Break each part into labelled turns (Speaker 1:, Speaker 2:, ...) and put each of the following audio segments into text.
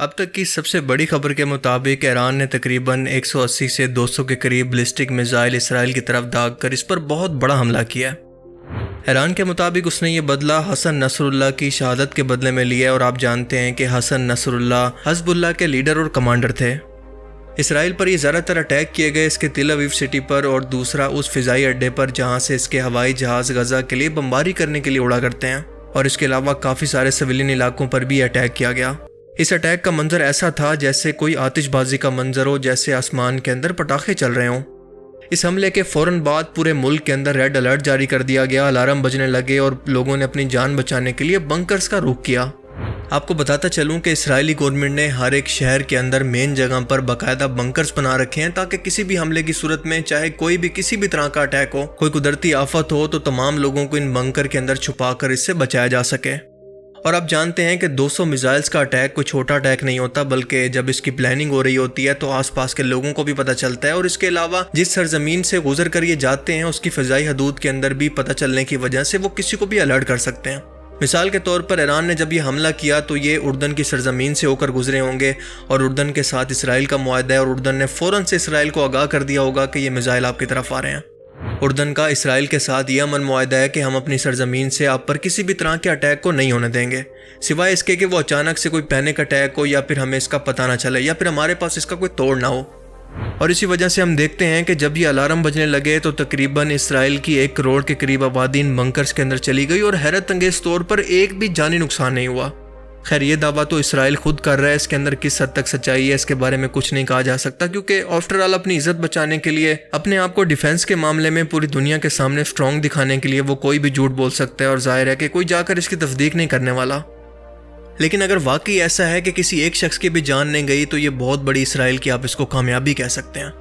Speaker 1: अब तक की सबसे बड़ी खबर के मुताबिक ईरान ने तकरीबन 180 से 200 के करीब बैलिस्टिक मिसाइल इसराइल की तरफ दागकर इस पर बहुत बड़ा हमला किया। ईरान के मुताबिक उसने ये बदला हसन नसरुल्लाह की शहादत के बदले में लिया और आप जानते हैं कि हसन नसरुल्लाह हिज़्बुल्लाह के लीडर और कमांडर थे। इसराइल पर ये ज़्यादातर अटैक किए गए इसके तेल अवीव सिटी पर और दूसरा उस फ़िज़ाई अड्डे पर जहाँ से इसके हवाई जहाज़ गज़ा के लिए बमबारी करने के लिए उड़ा करते हैं, और इसके अलावा काफ़ी सारे सिविलियन इलाकों पर भी अटैक किया गया। इस अटैक का मंजर ऐसा था जैसे कोई आतिशबाजी का मंजर हो, जैसे आसमान के अंदर पटाखे चल रहे हों। इस हमले के फ़ौरन बाद पूरे मुल्क के अंदर रेड अलर्ट जारी कर दिया गया, अलार्म बजने लगे और लोगों ने अपनी जान बचाने के लिए बंकर्स का रुख किया। आपको बताता चलूं कि इजरायली गवर्नमेंट ने हर एक शहर के अंदर मेन जगह पर बाकायदा बंकर्स बना रखे हैं ताकि किसी भी हमले की सूरत में, चाहे कोई भी किसी भी तरह का अटैक हो, कोई कुदरती आफत हो, तो तमाम लोगों को इन बंकर के अंदर छुपा कर इससे बचाया जा सके। और आप जानते हैं कि 200 मिसाइल्स का अटैक कोई छोटा अटैक नहीं होता, बल्कि जब इसकी प्लानिंग हो रही होती है तो आसपास के लोगों को भी पता चलता है, और इसके अलावा जिस सरजमीन से गुजर कर ये जाते हैं उसकी फ़िज़ाई हदूद के अंदर भी पता चलने की वजह से वो किसी को भी अलर्ट कर सकते हैं। मिसाल के तौर पर ईरान ने जब ये हमला किया तो ये उर्दन की सरजमीन से होकर गुजरे होंगे और उर्दन के साथ इसराइल का मुआहदा है, और उर्दन ने फ़ौरन से इसराइल को आगाह कर दिया होगा कि ये मिसाइल आपकी तरफ आ रहे हैं। उर्दन का इसराइल के साथ यह अमन मुआहदा है कि हम अपनी सरजमीन से आप पर किसी भी तरह के अटैक को नहीं होने देंगे, सिवाय इसके कि वो अचानक से कोई पैनिक अटैक हो या फिर हमें इसका पता ना चले या फिर हमारे पास इसका कोई तोड़ ना हो। और इसी वजह से हम देखते हैं कि जब ये अलार्म बजने लगे तो तकरीबन इसराइल की 1 करोड़ के करीब आबादी इन बंकर्स के अंदर चली गई और हैरत अंगेज तौर पर एक भी जानी नुकसान नहीं हुआ। खैर, ये दावा तो इसराइल खुद कर रहा है, इसके अंदर किस हद तक सच्चाई है इसके बारे में कुछ नहीं कहा जा सकता, क्योंकि आफ्टर ऑल अपनी इज्जत बचाने के लिए, अपने आप को डिफेंस के मामले में पूरी दुनिया के सामने स्ट्रॉन्ग दिखाने के लिए वो कोई भी झूठ बोल सकता है, और जाहिर है कि कोई जाकर इसकी तस्दीक नहीं करने वाला। लेकिन अगर वाकई ऐसा है कि किसी एक शख्स की भी जान नहीं गई तो ये बहुत बड़ी इसराइल की आप इसको कामयाबी कह सकते हैं।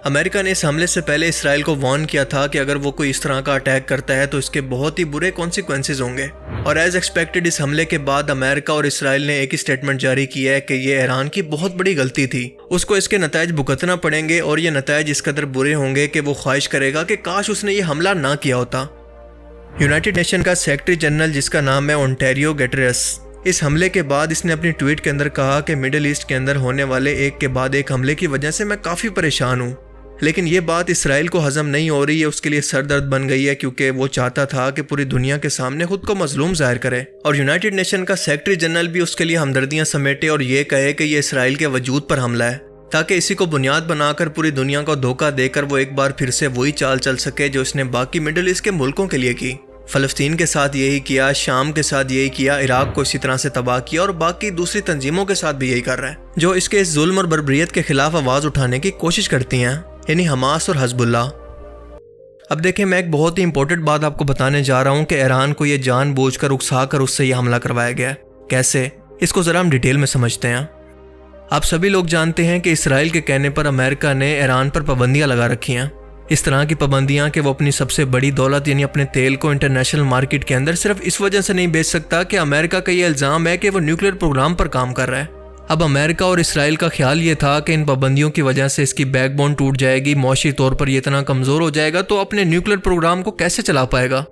Speaker 1: अमेरिका ने इस हमले से पहले इसराइल को वार्न किया था कि अगर वो कोई इस तरह का अटैक करता है तो इसके बहुत ही बुरे कॉन्सिक्वेंसेज होंगे, और एज एक्सपेक्टेड इस हमले के बाद अमेरिका और इसराइल ने एक ही स्टेटमेंट जारी किया है कि ये ईरान की बहुत बड़ी गलती थी, उसको इसके नतायज भुगतना पड़ेंगे, और ये नतायज इस कदर बुरे होंगे कि वो ख्वाहिश करेगा कि काश उसने ये हमला ना किया होता। यूनाइटेड नेशन का सेक्रेटरी जनरल, जिसका नाम है ओंटारियो गुटेरेस, इस हमले के बाद इसने अपनी ट्वीट के अंदर कहा कि मिडिल ईस्ट के अंदर होने वाले एक के बाद एक हमले की वजह से मैं काफ़ी परेशान हूँ, लेकिन ये बात इसराइल को हजम नहीं हो रही है, उसके लिए सर दर्द बन गई है, क्योंकि वो चाहता था कि पूरी दुनिया के सामने खुद को मजलूम जाहिर करे, और यूनाइटेड नेशन का सेक्रेटरी जनरल भी उसके लिए हमदर्दियाँ समेटे और ये कहे कि ये इसराइल के वजूद पर हमला है, ताकि इसी को बुनियाद बनाकर पूरी दुनिया को धोखा देकर वो एक बार फिर से वही चाल चल सके जो इसने बाकी मिडिल ईस्ट के मुल्कों के लिए की। फ़लस्तीन के साथ यही किया, शाम के साथ यही किया, इराक को इसी तरह से तबाह किया, और बाकी दूसरी तंजीमों के साथ भी यही कर रहा है जो इसके इस जुल्म और बर्बरियत के खिलाफ आवाज़ उठाने की कोशिश करती हैं, यानी हमास और हिज़्बुल्लाह। अब देखें, मैं एक बहुत ही इंपॉर्टेंट बात आपको बताने जा रहा हूँ कि ईरान को ये जानबूझकर उकसा कर उससे यह हमला करवाया गया है। कैसे, इसको ज़रा हम डिटेल में समझते हैं। आप सभी लोग जानते हैं कि इसराइल के कहने पर अमेरिका ने ईरान पर पाबंदियाँ लगा रखी हैं। इस तरह की पाबंदियां कि वो अपनी सबसे बड़ी दौलत यानी अपने तेल को इंटरनेशनल मार्केट के अंदर सिर्फ इस वजह से नहीं बेच सकता कि अमेरिका का ये इल्ज़ाम है कि वो न्यूक्लियर प्रोग्राम पर काम कर रहा है। अब अमेरिका और इसराइल का ख्याल ये था कि इन पाबंदियों की वजह से इसकी बैकबोन टूट जाएगी, मौशी तौर पर ये इतना कमज़ोर हो जाएगा तो अपने न्यूक्लियर प्रोग्राम को कैसे चला पाएगा।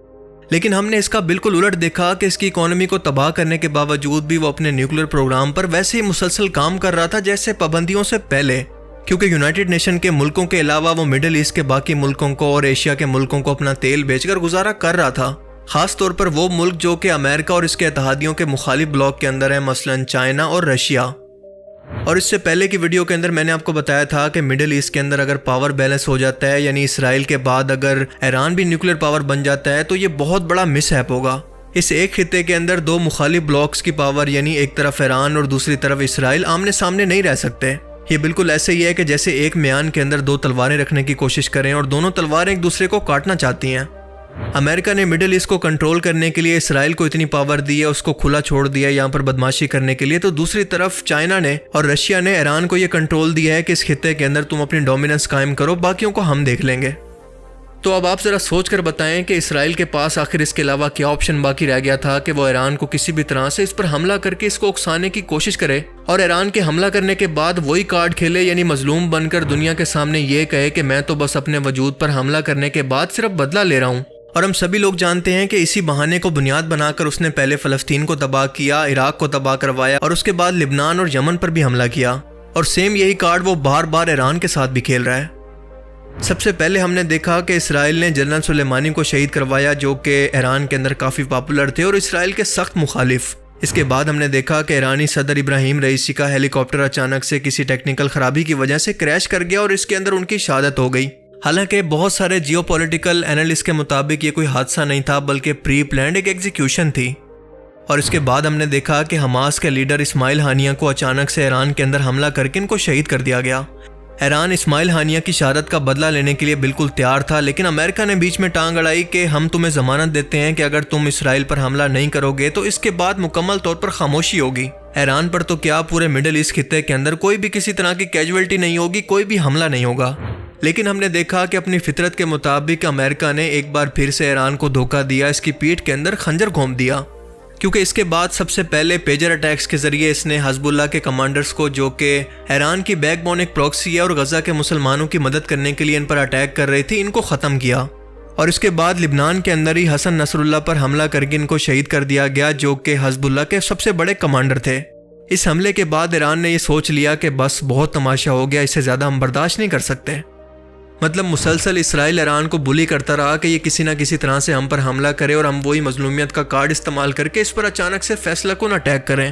Speaker 1: लेकिन हमने इसका बिल्कुल उलट देखा कि इसकी इकोनॉमी को तबाह करने के बावजूद भी वो अपने न्यूक्लियर प्रोग्राम पर वैसे ही मुसलसल काम कर रहा था जैसे पाबंदियों से पहले, क्योंकि यूनाइटेड नेशन के मुल्कों के अलावा वो मिडिल ईस्ट के बाकी मुल्कों को और एशिया के मुल्कों को अपना तेल बेचकर गुजारा कर रहा था। खास तौर पर वो मुल्क जो कि अमेरिका और इसके इत्तेहादियों के मुखालिफ ब्लॉक के अंदर है, मसलन चाइना और रशिया। और इससे पहले की वीडियो के अंदर मैंने आपको बताया था कि मिडिल ईस्ट के अंदर अगर पावर बैलेंस हो जाता है, यानी इसराइल के बाद अगर ईरान भी न्यूक्लियर पावर बन जाता है, तो ये बहुत बड़ा मिसहैप होगा। इस एक खित्ते के अंदर 2 मुखालिफ ब्लॉक्स की पावर, यानी एक तरफ ईरान और दूसरी तरफ इसराइल, आमने सामने नहीं रह सकते। ये बिल्कुल ऐसे ही है कि जैसे एक म्यान के अंदर 2 तलवारें रखने की कोशिश करें और दोनों तलवारें एक दूसरे को काटना चाहती हैं। अमेरिका ने मिडिल ईस्ट को कंट्रोल करने के लिए इसराइल को इतनी पावर दी है, उसको खुला छोड़ दिया यहाँ पर बदमाशी करने के लिए, तो दूसरी तरफ चाइना ने और रशिया ने ईरान को ये कंट्रोल दिया है कि इस खित्ते के अंदर तुम अपनी डोमिनेंस कायम करो, बाकियों को हम देख लेंगे। तो अब आप ज़रा सोच कर बताएं कि इसराइल के पास आखिर इसके अलावा क्या ऑप्शन बाकी रह गया था कि वो ईरान को किसी भी तरह से इस पर हमला करके इसको उकसाने की कोशिश करे, और ईरान के हमला करने के बाद वही कार्ड खेले, यानी मजलूम बनकर दुनिया के सामने ये कहे कि मैं तो बस अपने वजूद पर हमला करने के बाद सिर्फ बदला ले रहा हूँ। और हम सभी लोग जानते हैं कि इसी बहाने को बुनियाद बनाकर उसने पहले फ़लस्तीन को तबाह किया, इराक को तबाह करवाया और उसके बाद लिबनान और यमन पर भी हमला किया। और सेम यही कार्ड वो बार बार ईरान के साथ भी खेल रहा है। सबसे पहले हमने देखा कि इसराइल ने जनरल सुलेमानी को शहीद करवाया, जो कि ईरान के अंदर काफ़ी पॉपुलर थे और इसराइल के सख्त मुखालिफ। इसके बाद हमने देखा कि ईरानी सदर इब्राहिम रईसी का हेलीकॉप्टर अचानक से किसी टेक्निकल खराबी की वजह से क्रैश कर गया और इसके अंदर उनकी शहादत हो गई। हालांकि बहुत सारे जियोपॉलिटिकल एनालिस्ट के मुताबिक ये कोई हादसा नहीं था, बल्कि प्री प्लान्ड एक एग्जीक्यूशन थी। और इसके बाद हमने देखा कि हमास के लीडर इस्माइल हानिया को अचानक से ईरान के अंदर हमला करके इनको शहीद कर दिया गया। ईरान इस्माइल हानिया की शहादत का बदला लेने के लिए बिल्कुल तैयार था, लेकिन अमेरिका ने बीच में टांग अड़ाई कि हम तुम्हें जमानत देते हैं कि अगर तुम इसराइल पर हमला नहीं करोगे तो इसके बाद मुकम्मल तौर पर खामोशी होगी। ईरान पर तो क्या, पूरे मिडिल ईस्ट खित्ते के अंदर कोई भी किसी तरह की कैजुअलिटी नहीं होगी, कोई भी हमला नहीं होगा। लेकिन हमने देखा कि अपनी फितरत के मुताबिक अमेरिका ने एक बार फिर से ईरान को धोखा दिया, इसकी पीठ के अंदर खंजर घोंप दिया। क्योंकि इसके बाद सबसे पहले पेजर अटैक्स के जरिए इसने हजबुल्ला के कमांडर्स को, जो कि ईरान की बैकबोन एक प्रॉक्सी है और गजा के मुसलमानों की मदद करने के लिए इन पर अटैक कर रही थी, इनको ख़त्म किया। और इसके बाद लिबनान के अंदर ही हसन नसरुल्लाह पर हमला करके इनको शहीद कर दिया गया, जो कि हजबुल्ला के सबसे बड़े कमांडर थे। इस हमले के बाद ईरान ने यह सोच लिया कि बस बहुत तमाशा हो गया, इससे ज़्यादा हम बर्दाश्त नहीं कर सकते। मतलब मुसलसल इसराइल ईरान को बुली करता रहा कि ये किसी ना किसी तरह से हम पर हमला करे और हम वही मजलूमियत का कार्ड इस्तेमाल करके इस पर अचानक से फैसला कौन अटैक करें।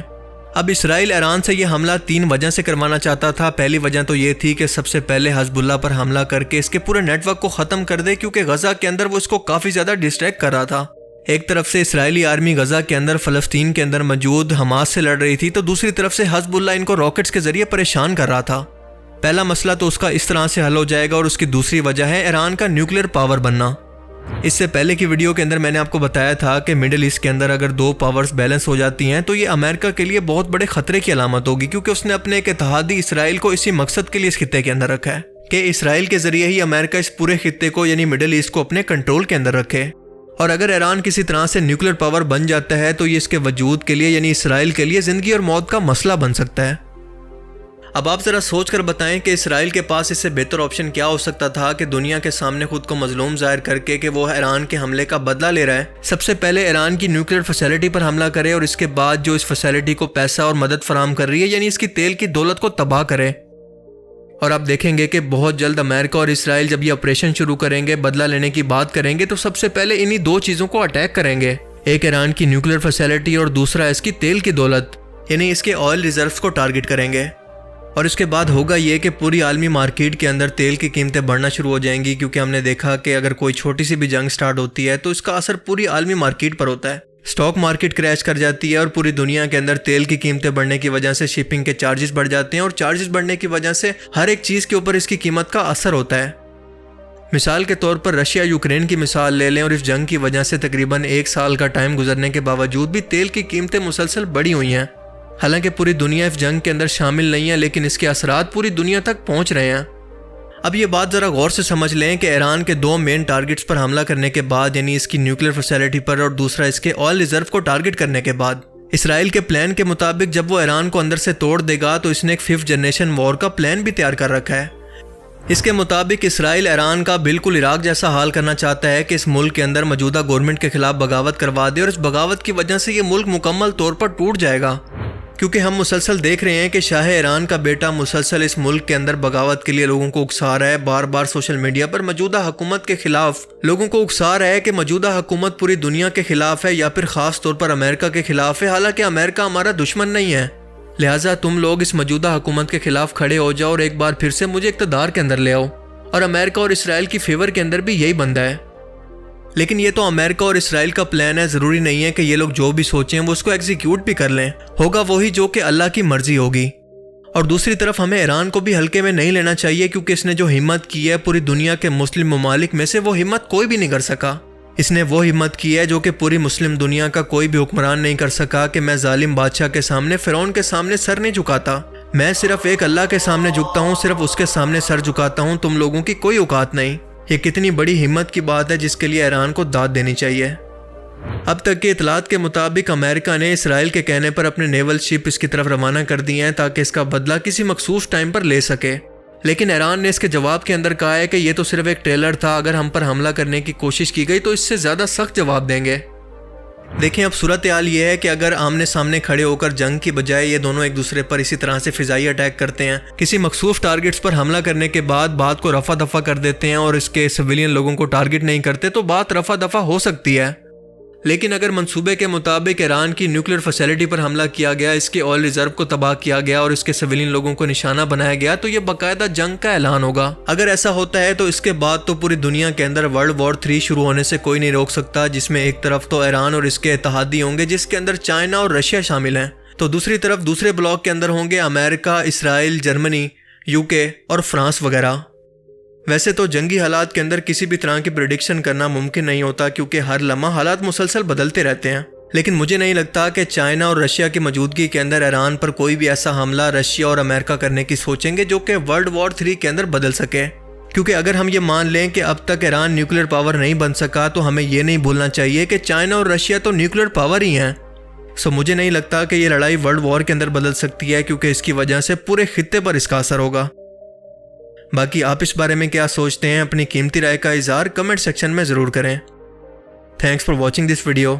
Speaker 1: अब इसराइल ईरान से ये हमला 3 वजह से करवाना चाहता था। पहली वजह तो ये थी कि सबसे पहले हजबुल्ला पर हमला करके इसके पूरे नेटवर्क को ख़त्म कर दे, क्योंकि गजा के अंदर वो इसको काफ़ी ज़्यादा डिस्ट्रैक्ट कर रहा था। एक तरफ से इसराइली आर्मी गजा के अंदर फ़लस्तीन के अंदर मौजूद हमास से लड़ रही थी, तो दूसरी तरफ से हजबुल्ला इनको रॉकेट्स के जरिए परेशान कर रहा था। पहला मसला तो उसका इस तरह से हल हो जाएगा और उसकी दूसरी वजह है ईरान का न्यूक्लियर पावर बनना। इससे पहले की वीडियो के अंदर मैंने आपको बताया था कि मिडिल ईस्ट के अंदर अगर 2 पावर्स बैलेंस हो जाती हैं तो ये अमेरिका के लिए बहुत बड़े खतरे की अलामत होगी, क्योंकि उसने अपने एक इत्तेहादी इसराइल को इसी मकसद के लिए इस खित्ते के अंदर रखा है कि इसराइल के जरिए ही अमेरिका इस पूरे खित्ते को यानी मिडिल ईस्ट को अपने कंट्रोल के अंदर रखे। और अगर ईरान किसी तरह से न्यूक्लियर पावर बन जाता है तो ये इसके वजूद के लिए यानी इसराइल के लिए ज़िंदगी और मौत का मसला बन सकता है। अब आप ज़रा सोच कर बताएं कि इसराइल के पास इससे बेहतर ऑप्शन क्या हो सकता था कि दुनिया के सामने खुद को मजलूम जाहिर करके कि वो ईरान के हमले का बदला ले रहा है, सबसे पहले ईरान की न्यूक्लियर फैसिलिटी पर हमला करे और इसके बाद जो इस फैसिलिटी को पैसा और मदद फराहम कर रही है यानी इसकी तेल की दौलत को तबाह करे। और आप देखेंगे कि बहुत जल्द अमेरिका और इसराइल जब ये ऑपरेशन शुरू करेंगे, बदला लेने की बात करेंगे, तो सबसे पहले इन्हीं 2 चीज़ों को अटैक करेंगे। एक ईरान की न्यूक्लियर फैसिलिटी और दूसरा इसकी तेल की दौलत यानी इसके ऑयल रिजर्व्स को टारगेट करेंगे। और इसके बाद होगा ये कि पूरी आलमी मार्केट के अंदर तेल की कीमतें बढ़ना शुरू हो जाएंगी, क्योंकि हमने देखा कि अगर कोई छोटी सी भी जंग स्टार्ट होती है तो इसका असर पूरी आलमी मार्केट पर होता है। स्टॉक मार्केट क्रैश कर जाती है और पूरी दुनिया के अंदर तेल की कीमतें बढ़ने की वजह से शिपिंग के चार्जेस बढ़ जाते हैं और चार्जेस बढ़ने की वजह से हर एक चीज़ के ऊपर इसकी कीमत का असर होता है। मिसाल के तौर पर रशिया यूक्रेन की मिसाल ले लें और इस जंग की वजह से तकरीबन 1 साल का टाइम गुजरने के बावजूद भी तेल की कीमतें मुसलसल बढ़ी हुई हैं। हालांकि पूरी दुनिया इस जंग के अंदर शामिल नहीं है, लेकिन इसके असरात पूरी दुनिया तक पहुंच रहे हैं। अब ये बात ज़रा गौर से समझ लें कि ईरान के 2 मेन टारगेट्स पर हमला करने के बाद यानी इसकी न्यूक्लियर फैसिलिटी पर और दूसरा इसके ऑयल रिजर्व को टारगेट करने के बाद इसराइल के प्लान के मुताबिक जब वो ईरान को अंदर से तोड़ देगा तो इसने एक 5th जनरेशन वॉर का प्लान भी तैयार कर रखा है। इसके मुताबिक इसराइल ईरान का बिल्कुल इराक जैसा हाल करना चाहता है कि इस मुल्क के अंदर मौजूदा गवर्नमेंट के खिलाफ बगावत करवा दे और इस बगावत की वजह से ये मुल्क मुकम्मल तौर पर टूट जाएगा। क्योंकि हम मुसलसल देख रहे हैं कि शाह ईरान का बेटा मुसलसल इस मुल्क के अंदर बगावत के लिए लोगों को उकसा रहा है, बार बार सोशल मीडिया पर मौजूदा हुकूमत के खिलाफ लोगों को उकसा रहा है कि मौजूदा हुकूमत पूरी दुनिया के खिलाफ है या फिर ख़ास तौर पर अमेरिका के खिलाफ है। हालांकि अमेरिका हमारा दुश्मन नहीं है, लिहाजा तुम लोग इस मौजूदा हुकूमत के खिलाफ खड़े हो जाओ और एक बार फिर से मुझे इक़्तिदार के अंदर ले आओ। और अमेरिका और इसराइल की फेवर के अंदर भी यही बंदा है। लेकिन ये तो अमेरिका और इसराइल का प्लान है, ज़रूरी नहीं है कि ये लोग जो भी सोचें वो उसको एग्जीक्यूट भी कर लें। होगा वही जो कि अल्लाह की मर्जी होगी। और दूसरी तरफ हमें ईरान को भी हल्के में नहीं लेना चाहिए, क्योंकि इसने जो हिम्मत की है पूरी दुनिया के मुस्लिम ममालिक में से वो हिम्मत कोई भी नहीं कर सका। इसने वो हिम्मत की है जो कि पूरी मुस्लिम दुनिया का कोई भी हुक्मरान नहीं कर सका कि मैं जालिम बादशाह के सामने, फ़िरौन के सामने सर नहीं झुकाता, मैं सिर्फ एक अल्लाह के सामने झुकता हूँ, सिर्फ उसके सामने सर झुकाता हूँ, तुम लोगों की कोई औकात नहीं। ये कितनी बड़ी हिम्मत की बात है जिसके लिए ईरान को दाद देनी चाहिए। अब तक के इतलात के मुताबिक अमेरिका ने इसराइल के कहने पर अपने नेवल शिप इसकी तरफ रवाना कर दी हैं ताकि इसका बदला किसी मखसूस टाइम पर ले सके। लेकिन ईरान ने इसके जवाब के अंदर कहा है कि ये तो सिर्फ एक ट्रेलर था, अगर हम पर हमला करने की कोशिश की गई तो इससे ज़्यादा सख्त जवाब देंगे। देखें, अब सूरत हाल ये है कि अगर आमने सामने खड़े होकर जंग की बजाय ये दोनों एक दूसरे पर इसी तरह से फिजाई अटैक करते हैं, किसी मखसूस टारगेट्स पर हमला करने के बाद बात को रफा दफा कर देते हैं और इसके सिविलियन लोगों को टारगेट नहीं करते, तो बात रफा दफा हो सकती है। लेकिन अगर मंसूबे के मुताबिक ईरान की न्यूक्लियर फैसिलिटी पर हमला किया गया, इसके ऑयल रिजर्व को तबाह किया गया और इसके सिविलियन लोगों को निशाना बनाया गया, तो ये बाकायदा जंग का ऐलान होगा। अगर ऐसा होता है तो इसके बाद तो पूरी दुनिया के अंदर वर्ल्ड वॉर 3 शुरू होने से कोई नहीं रोक सकता, जिसमें एक तरफ तो ईरान और इसके इत्तेहादी होंगे जिसके अंदर चाइना और रशिया शामिल हैं, तो दूसरी तरफ दूसरे ब्लॉक के अंदर होंगे अमेरिका, इसराइल, जर्मनी, यूके और फ्रांस वगैरह। वैसे तो जंगी हालात के अंदर किसी भी तरह की प्रेडिक्शन करना मुमकिन नहीं होता, क्योंकि हर लम्हा हालात मुसलसल बदलते रहते हैं। लेकिन मुझे नहीं लगता कि चाइना और रशिया की मौजूदगी के अंदर ईरान पर कोई भी ऐसा हमला रशिया और अमेरिका करने की सोचेंगे जो कि वर्ल्ड वॉर 3 के अंदर बदल सके। क्योंकि अगर हम ये मान लें कि अब तक ईरान न्यूक्लियर पावर नहीं बन सका, तो हमें ये नहीं भूलना चाहिए कि चाइना और रशिया तो न्यूक्लियर पावर ही हैं। सो मुझे नहीं लगता कि ये लड़ाई वर्ल्ड वॉर के अंदर बदल सकती है, क्योंकि इसकी वजह से पूरे खित्ते पर इसका असर होगा। बाकी आप इस बारे में क्या सोचते हैं, अपनी कीमती राय का इज़हार कमेंट सेक्शन में ज़रूर करें। Thanks for watching this video.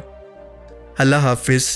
Speaker 1: अल्लाह हाफिज़।